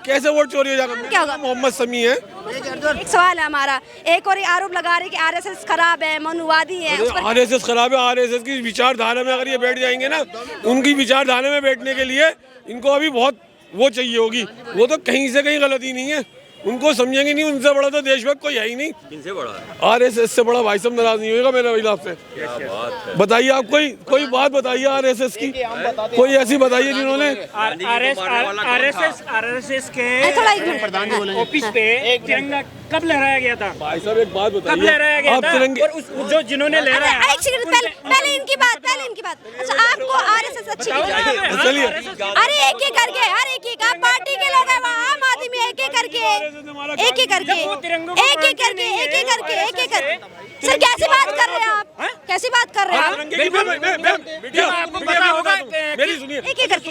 कैसे वोट चोरी हो जाएगा? क्या होगा? मोहम्मद समी है। एक सवाल है हमारा, एक और आरोप लगा रहे कि आरएसएस खराब है, मनुवादी है। उस पर आरएसएस खराब है। आरएसएस की विचारधारा में अगर ये बैठ जाएंगे ना, उनकी विचारधारा में बैठने के लिए इनको अभी बहुत वो चाहिए होगी। वो तो कहीं से कहीं गलती नहीं है, उनको समझेंगे नहीं। उनसे बड़ा तो देशभक्त कोई है ही नहीं। इनसे बड़ा आरएसएस से बड़ा भाई साहब नाराज नहीं होगा मेरे खिलाफ से। बताइए आप कोई बात बताइए आरएसएस की, कोई ऐसी बताइए जिन्होंने आरएसएस के थोड़ा एक मिनट। ऑफिस पे तिरंगा कब लहराया गया था? भाई साहब एक बात कब बताइए, लहराया गया आप था? तिरंगे और जो जिन्होंने लहराया, एक सेकंड, पहले इनकी बात। अच्छा, आपको आरएसएस अच्छी लगी? चलिए अरे एक एक करके, हर एक आप पार्टी के लोग हैं, वहाँ आम आदमी एक एक करके सर कैसी बात कर रहे हैं आप? कैसी बात कर रहे हैं आप? आपको पता होगा मेरी सुनिए, एक एक करके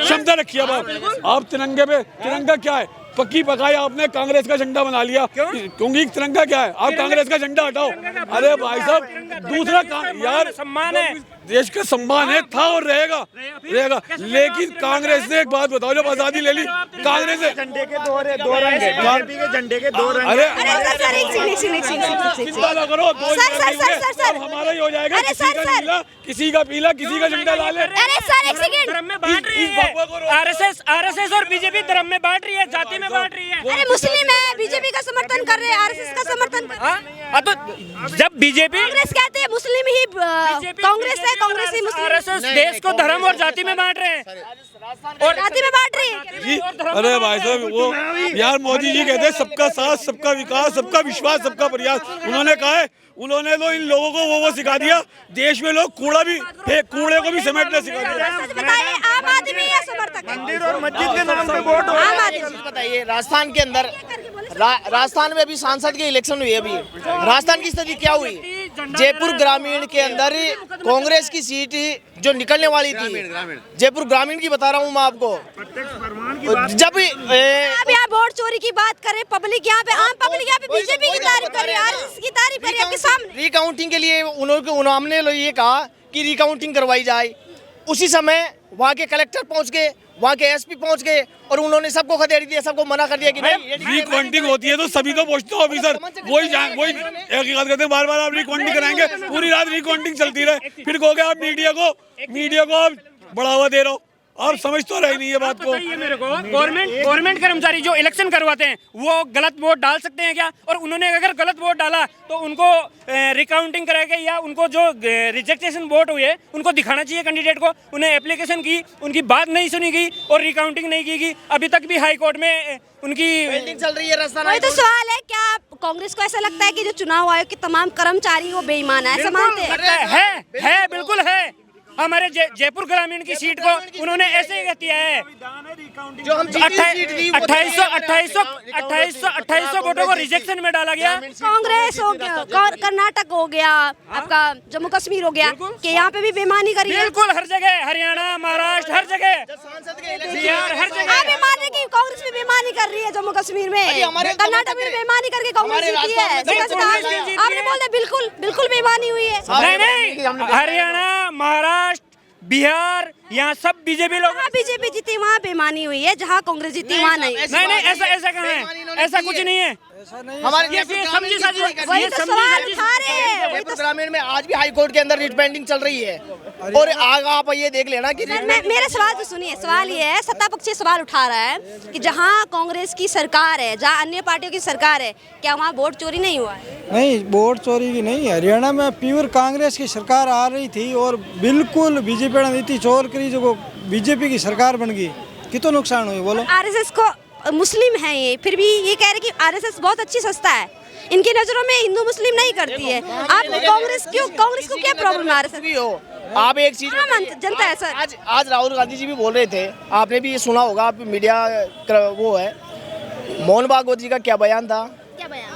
क्षमता रखिए आप तिरंगे पे। तिरंगा क्या है? पक्की पकाई आपने कांग्रेस का झंडा बना लिया। क्योंकि तिरंगा क्या है? आप कांग्रेस का झंडा हटाओ। अरे भाई साहब दूसरा यार सम्मान है, देश का सम्मान है, था और रहेगा। लेकिन कांग्रेस ने एक बात बताओ, जब आजादी ले ली कांग्रेस ने झंडे के दो रंग है, बीजेपी के झंडे के दो रंग। अरे सर चिंता ना करो, दो सर, अब हमारा ही हो जाएगा। अरे किसी का सर। नीला, किसी का पीला, किसी का झंडा लाल है। अरे सर एक सेकंड, धर्म में बांट रही है। आरएसएस और बीजेपी धर्म में बांट रही है, जाति में बांट रही है। अरे मुस्लिम है, बीजेपी का समर्थन कर रहे हैं, आरएसएस का समर्थन कर रहे हैं। तो जब बीजेपी कांग्रेस कहते हैं मुस्लिम ही कांग्रेस है, कांग्रेस ही मुस्लिम। आरएसएस देश को धर्म और जाति में बांट रहे हैं और जाति में बांट रही है। जी अरे भाई साहब वो यार मोदी जी कहते हैं सबका साथ, सबका विकास, सबका विश्वास, सबका प्रयास। उन्होंने कहा है, उन्होंने तो इन लोगों को वो सिखा दिया। देश में लोग कूड़े को भी समेटना सिखा दिया। सच बताइए, आम आदमी या समर्थक? मंदिर और मस्जिद के नाम पे वोट हो। आम आदमी। बताइए राजस्थान के अंदर, राजस्थान में अभी सांसद के इलेक्शन हुई। अभी राजस्थान की स्थिति क्या हुई? जयपुर ग्रामीण के अंदर कांग्रेस की सीट जो निकलने वाली थी, जयपुर ग्रामीण की बता रहा हूँ मैं आपको। जब अब यहाँ वोट चोरी की बात करें, पब्लिक यहाँ पे, आम पब्लिक यहाँ पे बीजेपी की तारीफ कर रही है, आरएसएस की तारीफ कर रही है आपके सामने। रिकाउंटिंग के लिए उन्होंने ये कहा कि रिकाउंटिंग करवाई जाए। उसी समय वहाँ के कलेक्टर पहुँच गए, वहाँ के एसपी पहुँच गए और उन्होंने सबको खदेड़ दिया, सबको मना कर दिया कि नहीं। रिकाउंटिंग होती है तो सभी तो पहुंचते हो ऑफिसर, वही एक ही बात करते हैं, बार आप रिकाउंटिंग कराएंगे, पूरी रात रिकाउंटिंग चलती रहे, फिर कहोगे आप मीडिया को आप बढ़ावा दे रहे हो। आप समझ तो रहे नहीं है बात को। ये मेरे को गवर्नमेंट कर्मचारी जो इलेक्शन करवाते हैं वो गलत वोट डाल सकते हैं क्या? और उन्होंने अगर गलत वोट डाला तो उनको रिकाउंटिंग कराएगा या उनको जो रिजेक्टेशन वोट हुए उनको दिखाना चाहिए कैंडिडेट को। उन्हें एप्लीकेशन की, उनकी बात नहीं सुनी गई और रिकाउंटिंग नहीं की गई। अभी तक भी हाई कोर्ट में उनकी पेंडिंग चल रही है। राजस्थान वही तो सवाल है, क्या कांग्रेस को ऐसा लगता है कि जो चुनाव आयोग के तमाम कर्मचारी वो बेईमान है? ऐसा मानते हैं? है बिल्कुल है। हमारे जयपुर ग्रामीण की सीट को उन्होंने ऐसे ही किया है। जो हम 2800 वोटों को रिजेक्शन में डाला गया। कांग्रेस हो गया, कर्नाटक हो गया, आपका जम्मू कश्मीर हो गया, कि यहाँ पे भी बेईमानी करी है। बिल्कुल हर जगह, हरियाणा, महाराष्ट्र, हर जगह, बिहार, हर जगह। आप ये माने कि कांग्रेस भी बेईमानी कर रही है जम्मू कश्मीर में, कर्नाटक में बेईमानी करके कांग्रेस जीती है? आपने बोल दिया बिल्कुल बेईमानी हुई है। नहीं, हरियाणा, महाराष्ट्र, बिहार, यहाँ सब बीजेपी लोग। बीजेपी जीती वहाँ बेईमानी हुई है, जहाँ कांग्रेस जीती वहाँ नहीं। नहीं ऐसा कहाँ है? ऐसा कुछ नहीं है। हमारे वही तो सवाल उठा रहे हैं। जयपुर ग्रामीण में आज भी हाई कोर्ट के अंदर रिट पेंडिंग चल रही है। और आगे आप ये देख लेना कि मेरा सवाल तो सुनिए। सवाल ये है, सत्ता पक्ष सवाल उठा रहा है कि जहाँ कांग्रेस की सरकार है, जहाँ अन्य पार्टियों की सरकार है, क्या वहाँ वोट चोरी नहीं हुआ है? नहीं, वोट चोरी की नहीं। हरियाणा में प्योर कांग्रेस की सरकार आ रही थी और बिल्कुल बीजेपी ने नीति चोर करी, जो बीजेपी की सरकार बन गई। कितना नुकसान हुई बोलो? आरएसएस को मुस्लिम है ये, फिर भी ये कह रहे कि आरएसएस बहुत अच्छी संस्था है, इनकी नजरों में हिंदू मुस्लिम नहीं करती है। आप कांग्रेस को क्या प्रॉब्लम है? आरएसएस भी हो आप एक चीज जनता है सर। आज राहुल गांधी जी भी बोल रहे थे, आपने भी ये सुना होगा, आप मीडिया वो है, मोहन भागवत जी का क्या बयान था? क्या बयान?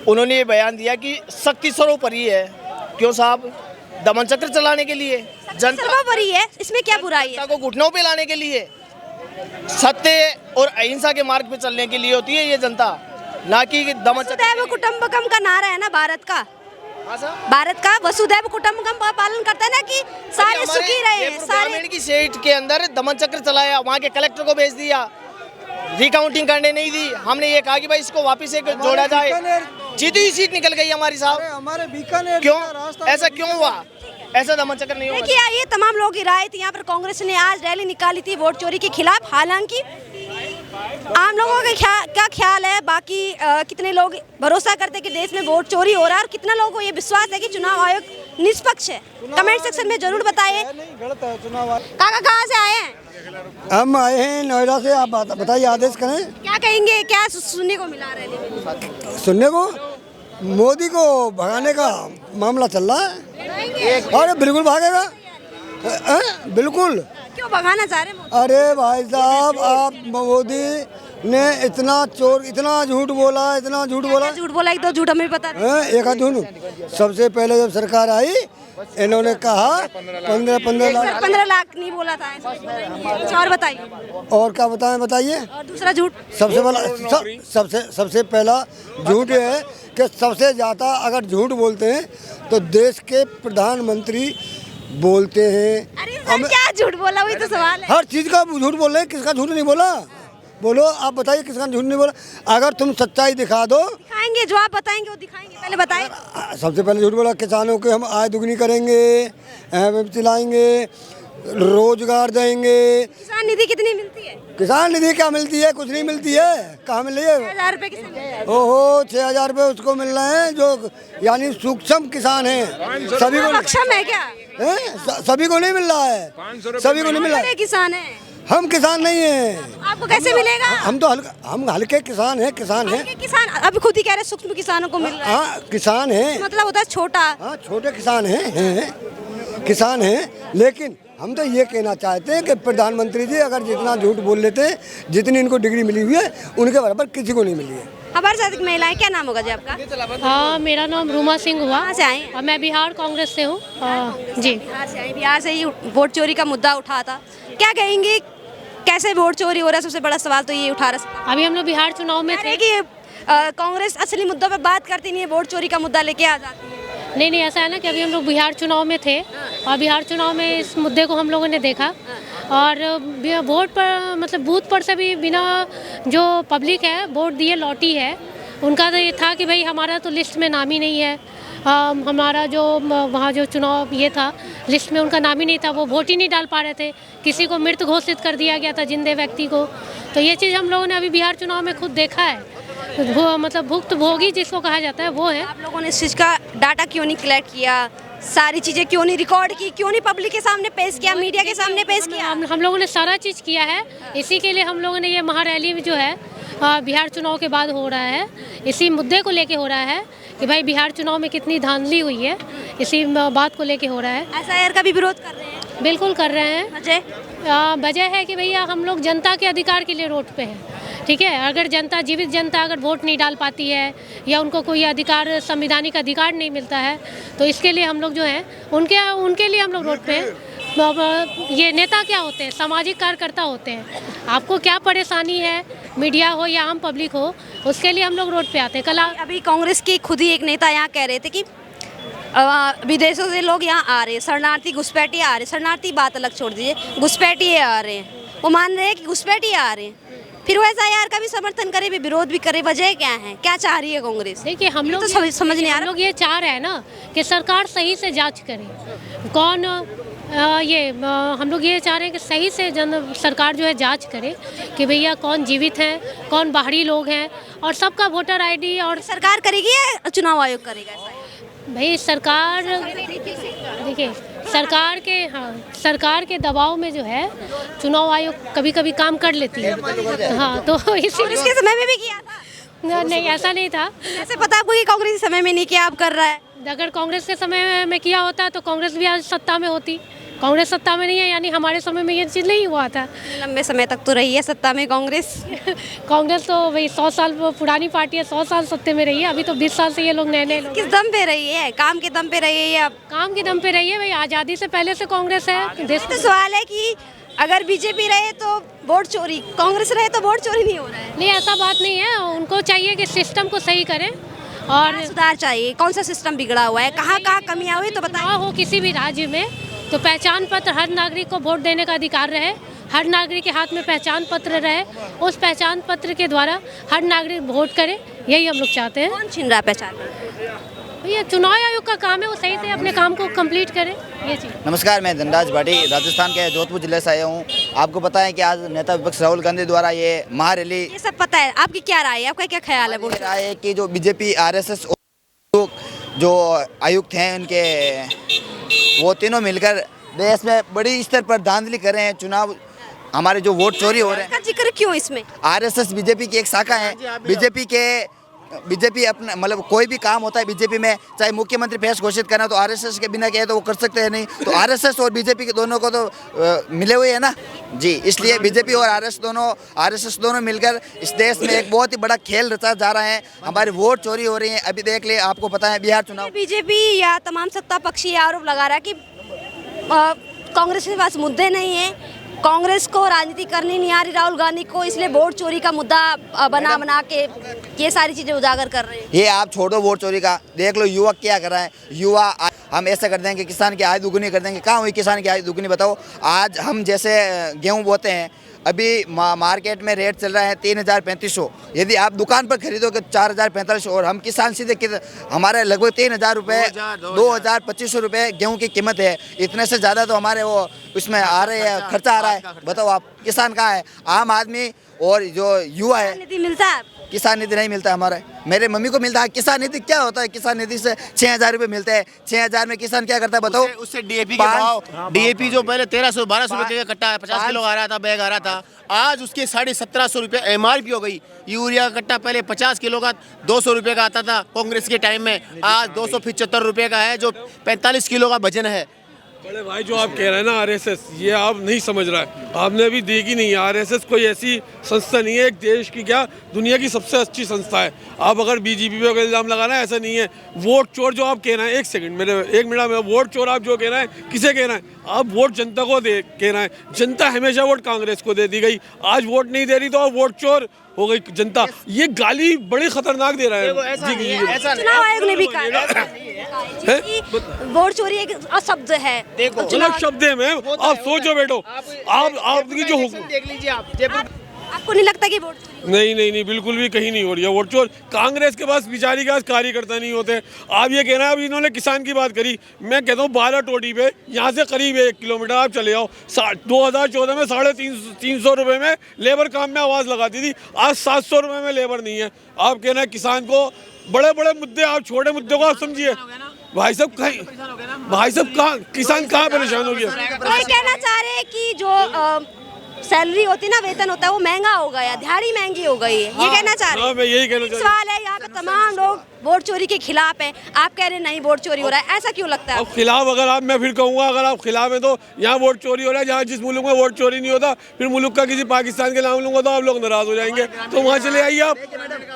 उन्होंने ये बयान दिया कि शक्ति सर्वोपरि है। क्यों साहब? दमन चक्र चलाने के लिए, जनता सर्वोपरि है, इसमें क्या बुराई है? को घुटनों पे लाने के लिए, सत्य और अहिंसा के मार्ग पे चलने के लिए होती है ये जनता, ना कि दमन चक्र। वसुधैव कुटुंबकम का नारा है ना भारत का, वसुधैव कुटुंबकम का पालन करता है ना, कि सारे सुखी रहे। सारे की सीट के अंदर दमन चक्र चलाया, वहाँ के कलेक्टर को भेज दिया रिकाउंटिंग करने नहीं दी। हमने ये कहा कि भाई इसको वापस से जोड़ा जाए। जीती हुई सीट निकल गई हमारी साहब। हमारे बीकानेर क्यों ऐसा क्यों हुआ? ऐसा धम्म चक्कर नहीं होगा। देखिए ये तमाम लोगों की राय थी। यहाँ पर कांग्रेस ने आज रैली निकाली थी वोट चोरी के खिलाफ। हालांकि आम लोगों का क्या ख्याल है, बाकी कितने लोग भरोसा करते हैं कि देश में वोट चोरी हो रहा है और कितना लोगों को ये विश्वास है कि चुनाव आयोग निष्पक्ष है, कमेंट सेक्शन में जरूर बताइए। गलत है चुनाव। काका कहाँ से आए हैं? हम आए हैं नोएडा से। आप बताइए, आदेश करें। क्या कहेंगे, क्या सुनने को मिला रैली में? सुनने को मोदी को भगाने का मामला चल रहा है। अरे बिल्कुल भागेगा, बिल्कुल। क्यों भगाना चाह रहे हैं? अरे भाई साहब, आप मोदी ने इतना झूठ बोला, इतना झूठ बोला। झूठ बोला, एक दो झूठ हमें भी पता है। एक आध झूठ। सबसे पहले जब सरकार आई इन्होंने कहा 15 लाख नहीं बोला था। कुछ और बताइए। और क्या बताएं, बताइए। और दूसरा झूठ सबसे पहला झूठ ये है कि सबसे ज़्यादा अगर झूठ बोलते हैं तो देश के प्रधानमंत्री बोलते हैं। अरे सर, क्या झूठ बोला, वही तो सवाल है। हर चीज़ का झूठ बोल रहे हैं, किसका झूठ नहीं बोला? बोलो, आप बताइए किसका झूठ नहीं बोला। अगर तुम सच्चाई दिखा दो, दिखाएंगे, जो आप बताएंगे वो दिखाएंगे। पहले बताइए। सबसे पहले झूठ बोला किसानों के हम आय दुगनी करेंगे, चलाएंगे, रोजगार देंगे। किसान निधि कितनी मिलती है? किसान निधि क्या मिलती है? कुछ नहीं मिलती है। कहाँ मिल रही है? 6,000 रुपए किसे मिल रहे हैं? ओहो, 6,000 रुपए उसको मिल रहे हैं जो यानी सूक्ष्म किसान हैं। सभी को सक्षम है क्या? सभी को नहीं मिल रहा है। सभी को नहीं मिल रहा है। किसान है। हम किसान नहीं हैं। आपको कैसे मिलेगा? हम हल्के किसान हैं। किसान अब खुद ही कह रहे सूक्ष्म किसानों को मिल रहा है। हाँ, किसान हैं। मतलब होता है छोटा। हाँ, छोटे किसान हैं, किसान हैं। लेकिन हम तो ये कहना चाहते हैं कि प्रधानमंत्री जी अगर जितना झूठ बोल लेते हैं, जितनी इनको डिग्री मिली हुई है उनके बराबर किसी को नहीं मिली है। हमारे साथ एक महिला है, क्या नाम होगा जी आपका? हाँ, मेरा नाम रूमा सिंह हुआ। कहाँ से आए हैं? और मैं बिहार कांग्रेस से हूँ। जी, बिहार से आई। बिहार से ही वोट चोरी का मुद्दा उठा था। क्या कहेंगे, कैसे वोट चोरी हो रहा है? सबसे बड़ा सवाल तो ये उठा रहा। अभी हम लोग बिहार चुनाव में थे कि कांग्रेस असली मुद्दों पर बात करती नहीं है, वोट चोरी का मुद्दा लेके आ जाती है। नहीं, ऐसा है ना कि अभी हम लोग बिहार चुनाव में थे और बिहार चुनाव में इस मुद्दे को हम लोगों ने देखा और वोट पर मतलब बूथ पर से भी बिना जो पब्लिक है वोट दिए लौटी है। उनका तो ये था कि भाई हमारा तो लिस्ट में नाम ही नहीं है। हमारा जो वहाँ जो चुनाव ये था लिस्ट में उनका नाम ही नहीं था, वो वोट ही नहीं डाल पा रहे थे। किसी को मृत घोषित कर दिया गया था, जिंदे व्यक्ति को। तो ये चीज़ हम लोगों ने अभी बिहार चुनाव में खुद देखा है। वो मतलब भुक्तभोगी जिसको कहा जाता है वो है। आप लोगों ने इस चीज़ का डाटा क्यों नहीं कलेक्ट किया? सारी चीज़ें क्यों नहीं रिकॉर्ड की? क्यों नहीं पब्लिक के सामने पेश किया, मीडिया के सामने पेश किया? हम लोगों ने सारा चीज़ किया है। इसी के लिए हम लोगों ने ये महारैली में जो है बिहार चुनाव के बाद हो रहा है, इसी मुद्दे को लेके हो रहा है कि भाई बिहार चुनाव में कितनी धांधली हुई है, इसी बात को लेके हो रहा है। एसआईआर का भी विरोध कर रहे हैं? बिल्कुल कर रहे हैं। वजह है कि भैया हम लोग जनता के अधिकार के लिए रोड पे हैं। ठीक है, अगर जनता, जीवित जनता अगर वोट नहीं डाल पाती है या उनको कोई अधिकार, संवैधानिक अधिकार नहीं मिलता है, तो इसके लिए हम लोग जो है उनके लिए हम लोग रोड पे हैं। ये नेता क्या होते हैं? सामाजिक कार्यकर्ता होते हैं। आपको क्या परेशानी है, मीडिया हो या आम पब्लिक हो, उसके लिए हम लोग रोड पे आते हैं। कल अभी कांग्रेस की खुद ही एक नेता यहाँ कह रहे थे कि विदेशों से लोग यहाँ आ रहे हैं, शरणार्थी घुसपैठिए आ रहे हैं। शरणार्थी बात अलग छोड़ दीजिए, घुसपैठिए आ रहे हैं। वो मान रहे हैं कि घुसपैठिए आ रहे हैं, फिर वो एसआईआर का भी समर्थन करे, भी विरोध भी करे। वजह क्या है, क्या चाह रही है कांग्रेस? देखिए, हम लोग तो समझ नहीं आ रहा। हम लोग ये चाह रहे हैं ना कि सरकार सही से जांच करे। कौन हम लोग ये चाह रहे हैं कि सही से सरकार जो है जांच करे कि भैया कौन जीवित है, कौन बाहरी लोग हैं, और सबका वोटर आईडी। और सरकार करेगी या चुनाव आयोग करेगा? भाई सरकार, देखिए सरकार के दबाव में जो है चुनाव आयोग कभी कभी काम कर लेती है। हाँ, तो इसके समय में भी किया था? नहीं, ऐसा नहीं था। ऐसे पता आपको कि कांग्रेस के समय में नहीं किया, आप कर रहा है? अगर कांग्रेस के समय में किया होता तो कांग्रेस भी आज सत्ता में होती। कांग्रेस सत्ता में नहीं है, यानी हमारे समय में ये चीज़ नहीं हुआ था। लंबे समय तक तो रही है सत्ता में कांग्रेस। कांग्रेस तो भाई 100 साल पुरानी पार्टी है, 100 साल सत्ते में रही है। अभी तो 20 साल से ये लोग नए लोग। किस दम पे रही है? काम के दम पे रही है या काम के दम पे रही है? भाई आज़ादी से पहले से कांग्रेस है। देश तो सवाल है कि अगर बीजेपी रहे तो वोट चोरी, कांग्रेस रहे तो वोट चोरी नहीं हो रहा है। नहीं, ऐसा बात नहीं है। उनको चाहिए कि सिस्टम को सही करें और सुधार चाहिए। कौन सा सिस्टम बिगड़ा हुआ है, कहाँ कहाँ कमियाँ हुई तो बताइए। हो किसी भी राज्य में तो पहचान पत्र हर नागरिक को वोट देने का अधिकार रहे। हर नागरिक के हाथ में पहचान पत्र रहे, उस पहचान पत्र के द्वारा हर नागरिक वोट करे, यही हम लोग चाहते हैं। कौन छीन रहा है पहचान? भैया चुनाव आयोग का काम है, वो सही से अपने काम को कंप्लीट करे, ये चीज़। नमस्कार, मैं धनराज भाटी राजस्थान के जोधपुर जिले से आया हूँ। आपको पता है कि आज नेता विपक्ष राहुल गांधी द्वारा ये महारैली, ये सब पता है, आपकी क्या राय है, आपका क्या ख्याल है? वो राय है कि जो बीजेपी, आरएसएस जो आयुक्त हैं उनके, वो तीनों मिलकर देश में बड़ी स्तर पर धांधली कर रहे हैं। चुनाव हमारे जो वोट चोरी हो रहे हैं, का जिक्र क्यों इसमें? आरएसएस बीजेपी की एक शाखा है। बीजेपी अपना मतलब कोई भी काम होता है बीजेपी में, चाहे मुख्यमंत्री पेश घोषित करना तो आरएसएस के बिना कहे तो वो कर सकते हैं नहीं, तो आरएसएस और बीजेपी के दोनों को तो मिले हुए हैं ना जी। इसलिए बीजेपी और आरएसएस दोनों मिलकर इस देश में एक बहुत ही बड़ा खेल रचा जा रहा है। हमारी वोट चोरी हो रही है। अभी देख ले, आपको पता है बिहार चुनाव, बीजेपी या तमाम सत्ता पक्षी ये आरोप लगा रहा है कि कांग्रेस के पास मुद्दे नहीं है, कांग्रेस को राजनीति करनी नहीं आ रही राहुल गांधी को, इसलिए वोट चोरी का मुद्दा बना के ये सारी चीजें उजागर कर रहे हैं। ये आप छोड़ो वोट चोरी का, देख लो युवा क्या कर रहा है। युवा हम ऐसा कर देंगे, किसान की आय दुगुनी कर देंगे। कहाँ हुई किसान की आय दुगुनी बताओ? आज हम जैसे गेहूँ बोते हैं, अभी मार्केट में रेट चल रहा है 3,3500। यदि आप दुकान पर खरीदोगे 4,045, और हम किसान सीधे हमारे लगभग 3,000 रुपये, 2,025 रुपये गेहूं की कीमत है। इतने से ज़्यादा तो हमारे वो उसमें आ रहे हैं, खर्चा आ रहा है। बताओ आप, किसान कहाँ है? आम आदमी और जो युवा है। निधि मिलता है? किसान निधि नहीं मिलता हमारे, मेरे मम्मी को मिलता है। किसान निधि क्या होता है? किसान निधि से 6,000 रुपये मिलते हैं। 6,000 में किसान क्या करता है बताओ? उससे डीएपी के भाव, डीएपी जो पहले 1,300-1,200 रुपये का कट्टा 50 किलो आ रहा था, बैग आ रहा था, आज उसके 1750 रुपये एमआरपी हो गई। यूरिया का कट्टा पहले 50 किलो का 200 रुपये का आता था कांग्रेस के टाइम में, आज 275 रुपये का है, जो 45 किलो का वजन है। बड़े भाई, जो आप कह रहे हैं ना आरएसएस, ये आप नहीं समझ रहा है, आपने अभी देखी नहीं है। आरएसएस कोई ऐसी संस्था नहीं है, एक देश की क्या दुनिया की सबसे अच्छी संस्था है। आप अगर बीजेपी पे इल्ज़ाम लगाना है, ऐसा नहीं है। वोट चोर जो आप कह रहे हैं, एक मिनट में वोट चोर आप जो कह रहे हैं, किसे कह रहे हैं? आप वोट जनता को कह रहे हैं। जनता हमेशा वोट कांग्रेस को दे दी गई, आज वोट नहीं दे रही तो आप वोट चोर हो गई जनता। ये गाली बड़ी खतरनाक दे रहा है। चुनाव आयोग ने भी कहा वोट चोरी एक अशब्द है, अलग शब्द है मैम, आप सोचो बेटो। आपकी जो देख लीजिए आप, आपको नहीं लगता कि वोट चोरी? नहीं, बिल्कुल भी कहीं नहीं हो रही है वोट चोर। कांग्रेस के पास बेचारी के पास कार्यकर्ता नहीं होते। आप ये कहना है, अब इन्होंने किसान की बात करी, मैं कहता हूँ 12 टोटी पे यहाँ से करीब 1 किलोमीटर आप चले जाओ। 2014 में 350 रुपये में लेबर काम में आवाज़ लगाती थी, आज 700 रुपये में लेबर नहीं है। आप कहना है किसान को, बड़े बड़े मुद्दे, आप छोटे मुद्दे को आप समझिए। भाई साहब कहाँ किसान कहाँ परेशान हो गया? तो ये कहना चाह रहे हैं कि जो सैलरी होती ना, वेतन होता है, वो महंगा हो गया, दिहाड़ी महंगी हो गई है, ये कहना चाह रहे हैं। मैं यही कहना चाह रहा हूं। सवाल है, यहाँ पे तमाम लोग वोट चोरी के खिलाफ हैं, आप कह रहे हैं नहीं वोट चोरी हो रहा है, ऐसा क्यों लगता है? अब खिलाफ अगर आप, मैं फिर कहूँगा अगर आप खिलाफ हैं तो यहाँ वोट चोरी हो रहा है। जहाँ जिस मुल्क में वोट चोरी नहीं होता, फिर मुल्क का किसी पाकिस्तान के नाम लूंगा तो आप लोग नाराज हो जाएंगे, तो वहाँ चले आइए। आप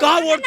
कहाँ वोट